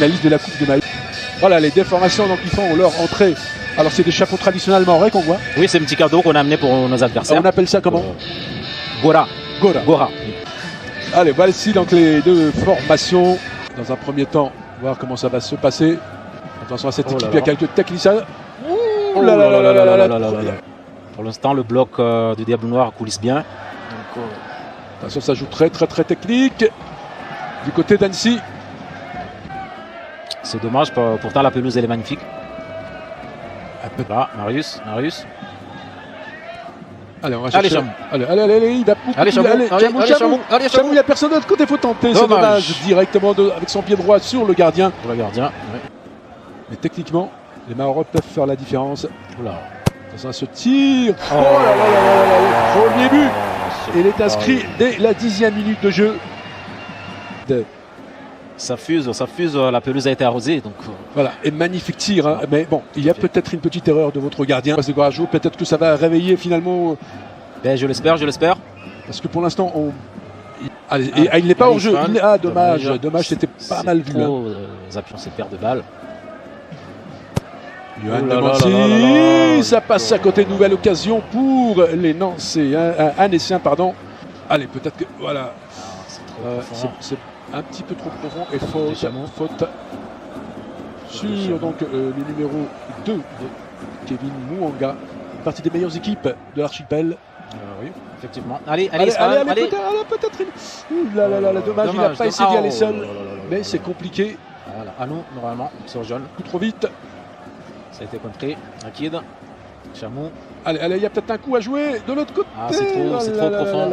La liste de la Coupe de Maïs. Voilà les déformations donc ils font leur entrée. Alors c'est des chapeaux traditionnels maorais qu'on voit. Oui, c'est un petit cadeau qu'on a amené pour nos adversaires. On appelle ça comment? Gora. Gora. Gora. Allez, voici donc les deux formations. Dans un premier temps, voir comment ça va se passer. Attention à cette équipe, il y a quelques techniciens. Oh là là là là là là là là là. Pour l'instant, le bloc du Diable Noir coulisse bien. Donc, attention, ça joue très technique. Du côté d'Annecy. c'est dommage, pourtant la pelouse elle est magnifique. Là, Marius. Allez, on va chercher. Chamou. Allez, il va beaucoup. Allez, Chamou. Chamou, il n'y a personne de l'autre côté, il faut tenter. C'est dommage. Directement avec son pied droit sur le gardien. Pour le gardien. Ouais. Mais techniquement, les Mahorais peuvent faire la différence. Oula. Ça se tire. Oh là là là là, le premier but. Il est inscrit dès la 10e minute de jeu. Ça fuse, la pelouse a été arrosée. Donc, voilà, et magnifique tir. Hein. Mais bon, il y a peut-être une petite erreur de votre gardien. C'est courageux, peut-être que ça va réveiller finalement. Ben, je l'espère. Parce que pour l'instant, il n'est pas hors jeu. Dommage, c'était pas mal vu. Zappions ses paires de balles. Johan de Nancy, ça passe à côté, nouvelle occasion pour les Annéciens, pardon. Allez, peut-être que, voilà, c'est un petit peu trop profond et faute sur donc, le numéro 2 de Kevin Mouanga, partie des meilleures équipes de l'archipel. Oui, effectivement. Allez, peut-être une... dommage, il n'a pas essayé d'y aller seul, mais c'est compliqué. Voilà, à nous, normalement, sur jaune. Trop vite. Ça a été compris. Akid, Chamou. Allez, il y a peut-être un coup à jouer de l'autre côté. Ah, c'est trop profond.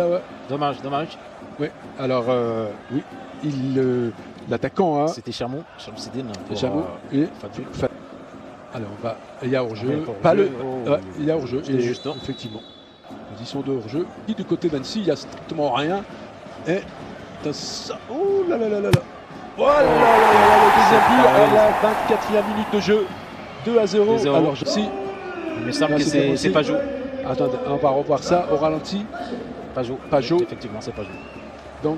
Dommage. Oui, alors, oui, l'attaquant. Hein. C'était Chamou. Chamou Sidine. Chamou. Alors, il y a hors-jeu. Il y a hors-jeu. Juste. Effectivement. Position de hors-jeu. Et du côté d'Annecy, il n'y a strictement rien. Et. Oh là là là là là. Voilà, le deuxième but à la 24e minute de jeu. 2-0. Alors, il me semble que c'est pas joué. Attendez, on va revoir ça au ralenti. Pas joué. Effectivement, c'est pas joué. Donc,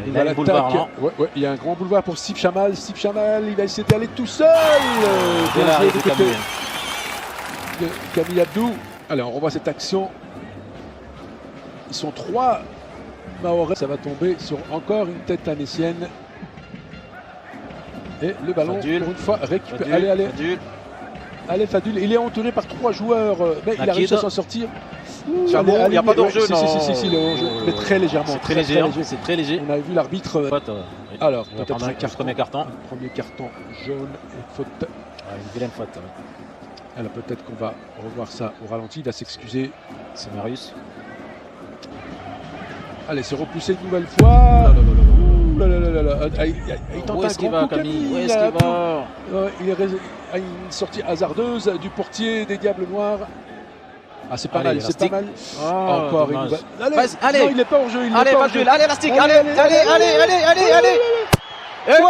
il y a un boulevard. Hein. Ouais, il y a un grand boulevard pour Steve Chamal. Steve Chamal, il va essayer d'aller tout seul. Du côté de Camille Abdou. Allez, on revoit cette action. Ils sont 3 Mahorais. Ça va tomber sur encore une tête annécienne. Et le ballon, Fadul. pour une fois, récupéré. Allez, Fadul. Il est entouré par 3 joueurs, mais il a réussi à s'en sortir. Il n'y a pas d'enjeu, non. Si, il est enjeu, mais très légèrement. C'est très léger. On a vu l'arbitre. Alors, peut-être un premier carton. Un premier carton jaune et faute. Une vilaine faute. Alors, peut-être qu'on va revoir ça au ralenti. Il va s'excuser. C'est Marius. Allez, c'est repoussé une nouvelle fois. Il tente un grand coup, Camille. Où est-ce qu'il va? Il a une sortie hasardeuse du portier des Diables Noirs. Ah, c'est pas mal, c'est pas mal. Encore une nouvelle. Allez, non, il n'est pas hors jeu. Allez, élastique. Allez. Et but!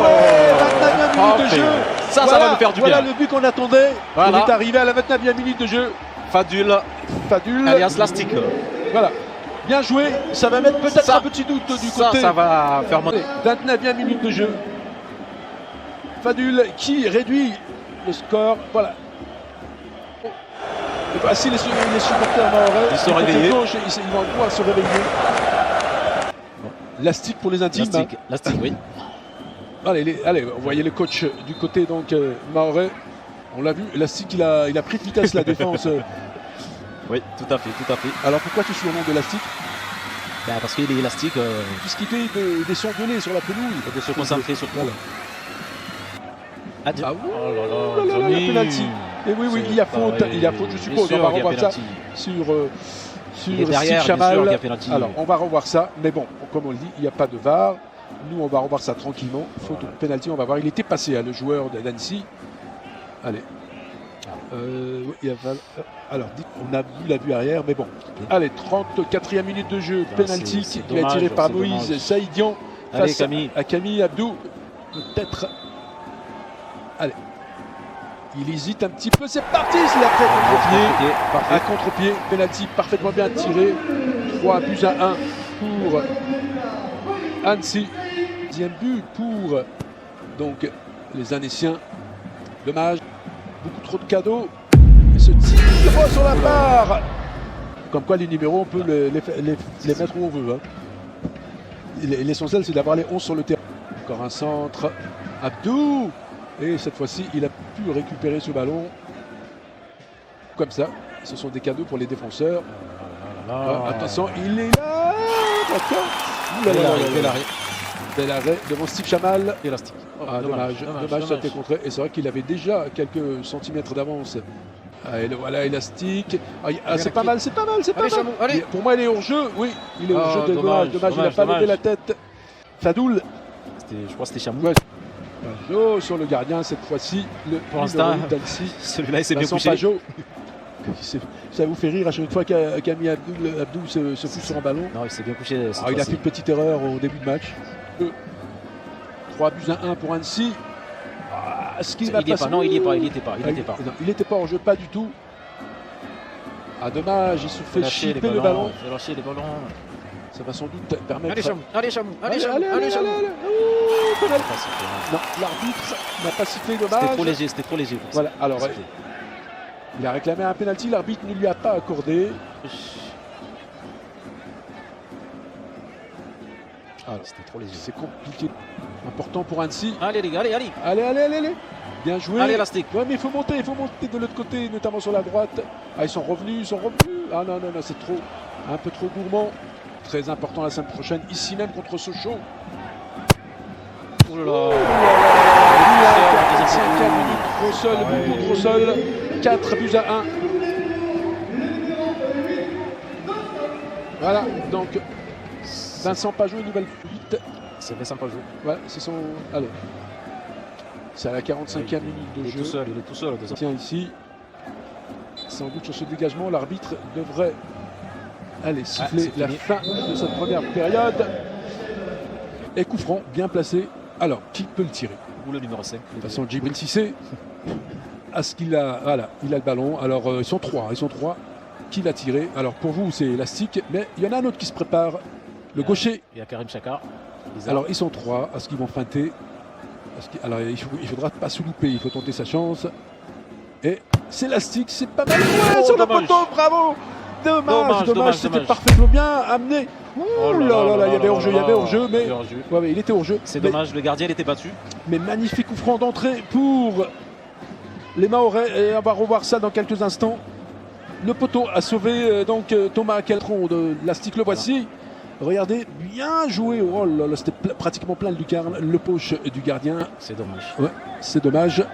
Ouais, 29e minute de jeu. Ça va nous faire du bien. Voilà le but qu'on attendait. Il est arrivé à la 29e minute de jeu. Fadul. Alias Lastic. Voilà. Bien joué, ça va mettre peut-être un petit doute du côté. Ça va faire monter. 29e minute de jeu. Fadul qui réduit le score. Voilà. Et voici les supporters mahorais. Ils sont réveillés. Ils vont pouvoir se réveiller. Lastic pour les intimes. Lastic, oui. Allez, vous voyez le coach du côté donc mahorais. On l'a vu, Lastic il a pris de vitesse la défense. Oui, tout à fait. Alors pourquoi tu suis au nom de Lastic? Parce qu'il est élastique. Puisqu'il fait des sons violets sur la pelouse. Il faut se concentrer sur tout. Ah oui, il y a penalty. Et oui, il y a faute, je suppose. On va revoir ça sur Steve Chamal. Alors, on va revoir ça, mais bon, comme on le dit, il n'y a pas de VAR. Nous, on va revoir ça tranquillement. Faute ou penalty, on va voir. Il était passé, le joueur d'Annecy. Allez. Alors, on a vu la vue arrière, mais bon. Allez, 34e minute de jeu, penalty qui a tiré par Moïse Saïdian face à Camille Abdou. Peut-être. Allez. Il hésite un petit peu, c'est parti. Il a fait contre-pied. Un contre-pied, penalty parfaitement bien tiré. 3 buts à 1 pour Annecy. 10e but pour donc les Annéciens. Dommage, beaucoup trop de cadeaux. Et ce tir sur la barre. Comme quoi les numéros, on peut les mettre où on veut. Hein. L'essentiel, c'est d'avoir les 11 sur le terrain. Encore un centre. Abdou. Et cette fois-ci, il a pu récupérer ce ballon. Comme ça, ce sont des cadeaux pour les défenseurs. Attention, il est là. D'accord. Bel arrêt devant Steve Chamal. Élastique. Dommage, ça a été contré. Et c'est vrai qu'il avait déjà quelques centimètres d'avance. Et le voilà, élastique. C'est pas mal, c'est pas mal. Allez. Pour moi, il est hors jeu. Oui, il est hors jeu. Dommage, il n'a pas levé la tête. Fadoul. Je crois que c'était Chamou. Ouais. Sur le gardien cette fois-ci. Pour l'instant, celui-là, il s'est bien couché. Pajot. Ça vous fait rire à chaque fois qu'Ami Abdou se fout sur un ballon. Non, il s'est bien couché. Il a fait une petite erreur au début de match. 3 buts à 1 pour Annecy. Il n'était pas. Non, il n'y était pas. Il n'était pas en jeu, pas du tout. Dommage, il se fait chipper le ballon. Ça va sans doute permettre. Allez, Chamou. Non, l'arbitre n'a pas sifflé, dommage. C'était trop léger. Voilà, alors il a réclamé un pénalty, l'arbitre ne lui a pas accordé. C'était trop léger. C'est compliqué. Important pour Annecy. Allez les gars, allez. Allez. Bien joué. Allez, élastique. Ouais, mais il faut monter de l'autre côté, notamment sur la droite. Ils sont revenus. Non, c'est trop. Un peu trop gourmand. Très important la semaine prochaine, ici même contre Sochaux. Oh là là. 45e minute, Grossol, 4 buts à 1. Voilà, donc Vincent Pajot, une nouvelle fuite. C'est Vincent Pajot. Ouais, c'est son. Alors, c'est à la 45e minute de jeu. Il est tout seul. Tiens, ici, sans doute sur ce dégagement, l'arbitre devrait siffler la fin de cette première période. Et coup franc, bien placé. Alors, qui peut le tirer? Ou le numéro 5. De toute façon, Djibril Cissé. Il a le ballon. Alors, ils sont trois. Qui va tirer? Alors, pour vous, c'est élastique. Mais il y en a un autre qui se prépare. Le gaucher. Il y a Karim Chaka. Alors, ils sont 3. Est-ce qu'ils vont feinter? Alors, il faudra pas se louper. Il faut tenter sa chance. Et c'est élastique. C'est pas mal. Sur le poteau. Bravo! Dommage, c'était parfaitement bien amené. Il y avait hors-jeu, mais il était hors-jeu. C'est dommage, le gardien était battu. Mais magnifique coup franc d'entrée pour les Mahorais. Et on va revoir ça dans quelques instants. Le poteau a sauvé donc Thomas Queltron de l'Astic, le voici. Regardez, bien joué. Oh là là, c'était pratiquement plein de lucarne. Le poche du gardien. C'est dommage. Ouais, c'est dommage.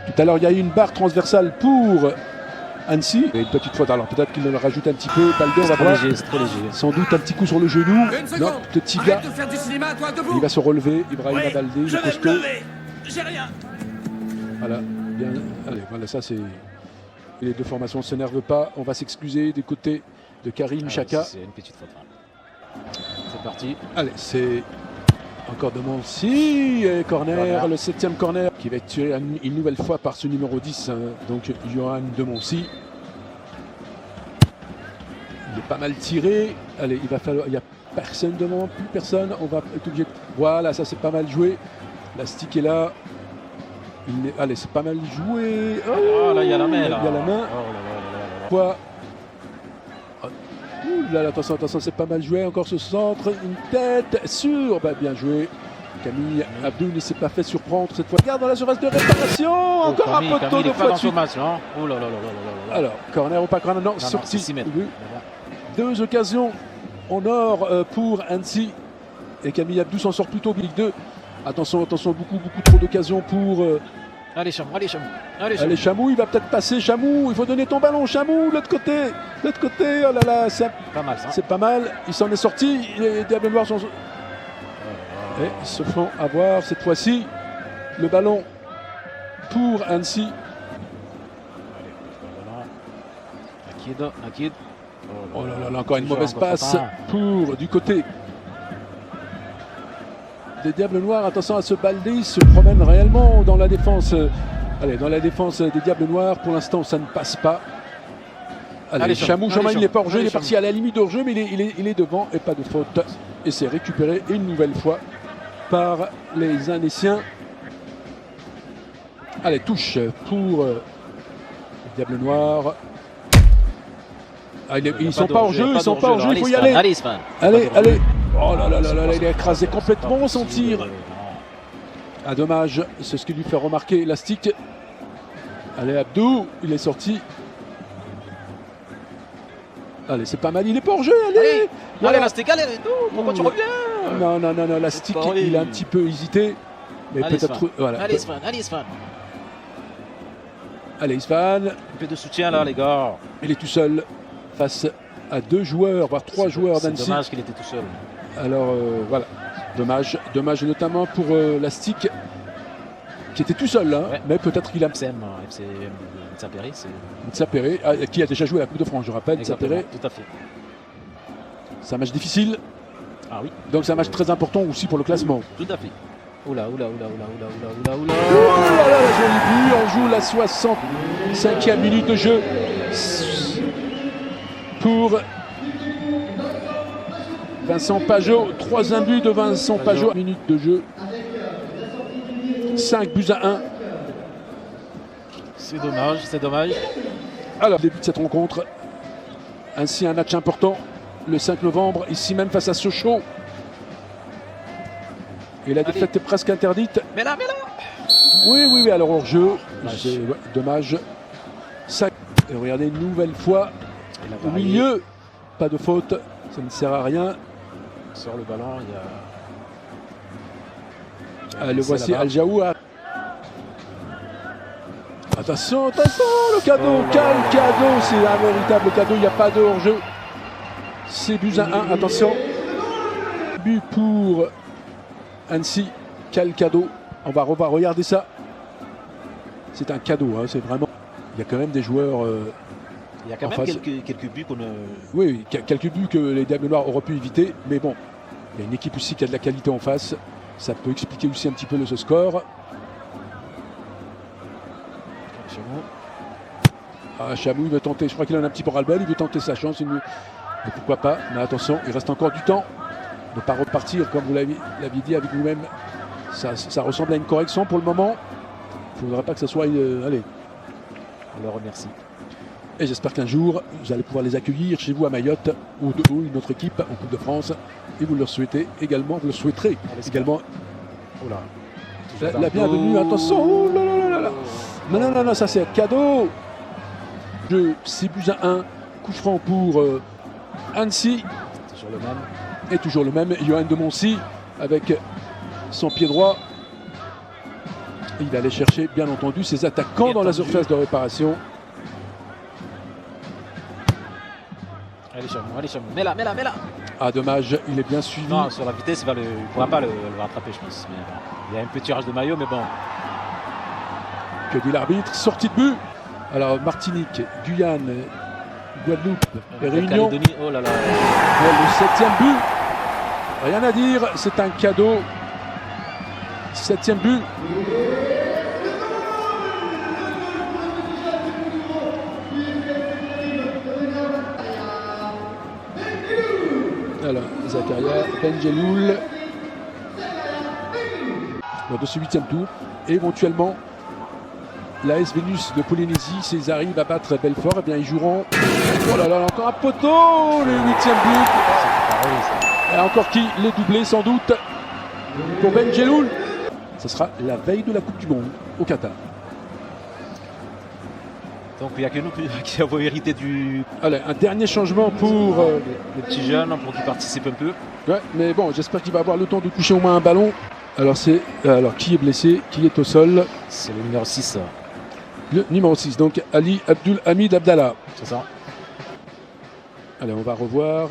Tout à l'heure, il y a eu une barre transversale pour Annecy. Et une petite faute, alors peut-être qu'il en rajoute un petit peu. Baldé, on va voir. C'est trop léger. Sans doute un petit coup sur le genou. Non, petit gars. Il va se relever. Ibrahim Baldé, le costaud. J'ai rien. Voilà, bien. Allez, voilà, ça c'est. Les deux formations ne s'énervent pas. On va s'excuser des côtés de Karim Chaka. C'est une petite faute. C'est parti. Allez, c'est encore de Monsi. Corner, le 7e corner qui va être tiré une nouvelle fois par ce numéro 10. Donc Johan de Monsi. Il est pas mal tiré. Allez, il va falloir. Il n'y a personne devant, plus personne. On va être obligé. Voilà, ça c'est pas mal joué. La stick est là. Allez, c'est pas mal joué. Oh, là, il y a la main. Il y a la main. Quoi? Attention, c'est pas mal joué. Encore ce centre. Une tête sûre. Bien joué. Camille Abdou ne s'est pas fait surprendre cette fois. Regarde dans la surface de réparation. Encore un poteau de fois de suite. Alors, corner ou pas corner? Non, sorti. 2 occasions en or pour Annecy. Et Camille Abdou s'en sort plutôt. Ligue 2. Attention, beaucoup trop d'occasions pour. Allez Chamou. Allez Chamou, il va peut-être passer. Chamou, il faut donner ton ballon. Chamou, l'autre côté. Oh là là, c'est pas mal, ça. C'est pas mal. Il s'en est sorti. Les Diables Noirs sont. Et ils se font avoir cette fois-ci. Le ballon pour Annecy. Nakid. Oh là là, encore une mauvaise passe pour du côté des Diables Noirs. Attention à ce Baldé, il se promène réellement dans la défense. Allez, dans la défense des Diables Noirs. Pour l'instant, ça ne passe pas. Allez, Chamou, il n'est pas hors jeu, il est parti Chamou. à la limite hors jeu, mais il est devant et pas de faute. Et c'est récupéré une nouvelle fois par les Annéciens. Allez, touche pour le Diable Noir. Ah, ils sont pas hors jeu, il faut y aller. Allez. Oh là là là là, il est écrasé complètement son tir. Ah, dommage, c'est ce qui lui fait remarquer Elastique. Allez, Abdou, il est sorti. Allez, c'est pas mal, il est pas hors jeu, allez. Allez, Elastique, allez, pourquoi tu reviens? Non, Elastique, il a un petit peu hésité. Mais peut-être. Voilà. Allez, Isfan. Allez, Isfan. Un peu de soutien là, les gars. Il est tout seul face à 2 joueurs, voire 3 joueurs d'Annecy. C'est dommage qu'il était tout seul. Alors voilà, dommage notamment pour Lastic qui était tout seul, hein, ouais. Mais peut-être qu'il a. FC Mtsapéré, Mtsapéré, qui a déjà joué la Coupe de France, je rappelle. Mtsapéré. Tout à fait. C'est un match difficile. Ah oui. Donc c'est un match très important aussi pour le classement. Tout à fait. Oula. Oh là là, joli but, on joue la 65e minute de jeu pour Vincent Pajot. 3e but de Vincent Pajot. Minute de jeu. 5-1. C'est dommage. Alors, début de cette rencontre. Ainsi, un match important le 5 novembre, ici même face à Sochaux. Et la défaite est presque interdite. Mais là. Oui, alors hors jeu. C'est dommage. 5. Et regardez une nouvelle fois au milieu. Pas de faute, ça ne sert à rien. Sur le ballon, il y a. Le voici, Al-Jaou. Attention, le cadeau, quel cadeau, c'est un véritable cadeau, il n'y a pas de hors-jeu. C'est but à 1, attention. But pour Annecy, quel cadeau. On va regarder ça. C'est un cadeau, hein, c'est vraiment. Il y a quand même des joueurs. Il y a quand même quelques buts qu'on a. Oui, quelques buts que les Diables Noirs auraient pu éviter, mais bon, il y a une équipe aussi qui a de la qualité en face. Ça peut expliquer aussi un petit peu ce score. Chamou, il veut tenter, je crois qu'il en a un petit peu ras-le-bol, il veut tenter sa chance, mais pourquoi pas. Mais attention, il reste encore du temps. Ne pas repartir, comme vous l'aviez dit avec vous-même. Ça ressemble à une correction pour le moment. Il ne faudra pas que ça soit allez. On le remercie. Et j'espère qu'un jour, vous allez pouvoir les accueillir chez vous à Mayotte ou une autre équipe en Coupe de France. Et vous leur souhaitez également, vous leur souhaiterez également. Oh là. La bienvenue, attention. Oh là là. Non, ça c'est un cadeau. 6 buts à 1. Coup franc pour Annecy. Toujours le même. Et toujours le même. Johan de Moncy avec son pied droit. Et il va aller chercher, bien entendu, ses attaquants dans la surface de réparation. Allez, Chamou. Mets là. Ah, dommage, il est bien suivi. Non, sur la vitesse, il ne pourra pas le rattraper, je pense. Mais, il y a un petit tirage de maillot, mais bon. Que dit l'arbitre? Sortie de but. Alors, Martinique, Guyane, Guadeloupe et Réunion. Oh là là. Le 7e but. Rien à dire, c'est un cadeau. 7e but. Alors, Zakaria, Benjeloul. De ce 8e tour. Et éventuellement, l'AS Vénus de Polynésie, s'ils arrivent à battre Belfort, eh bien ils joueront. Oh là là, encore un poteau, le 8e but. Et encore qui? Les doublés sans doute. Pour Benjeloul. Ce sera la veille de la Coupe du Monde au Qatar. Donc il n'y a que nous qui avons hérité du. Allez, un dernier changement pour les petits jeunes, pour qu'ils participent un peu. Ouais, mais bon, j'espère qu'il va avoir le temps de toucher au moins un ballon. Alors qui est blessé? Qui est au sol? C'est le numéro 6. Le numéro 6, donc Ali Abdul Hamid Abdallah. C'est ça. Allez, on va revoir.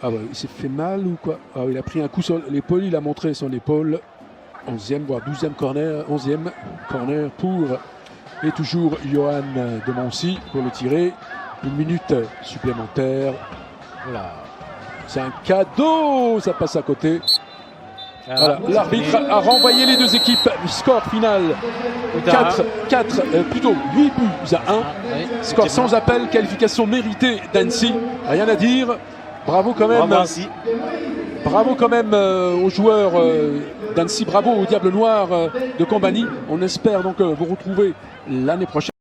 Ah ouais, il s'est fait mal ou quoi? Ah, il a pris un coup sur l'épaule, il a montré son épaule. 11e, voire 12e corner. 11e corner pour... Et toujours Johan de Moncy pour le tirer. 1 minute supplémentaire. Voilà. C'est un cadeau, ça passe à côté. Voilà, l'arbitre a renvoyé les deux équipes. Score final 8 buts à 1. Oui, Score sans appel, qualification méritée d'Annecy. Rien à dire. Bravo quand même. Bravo quand même aux joueurs d'Annecy. Bravo au Diable Noir de Combani. On espère donc vous retrouver l'année prochaine.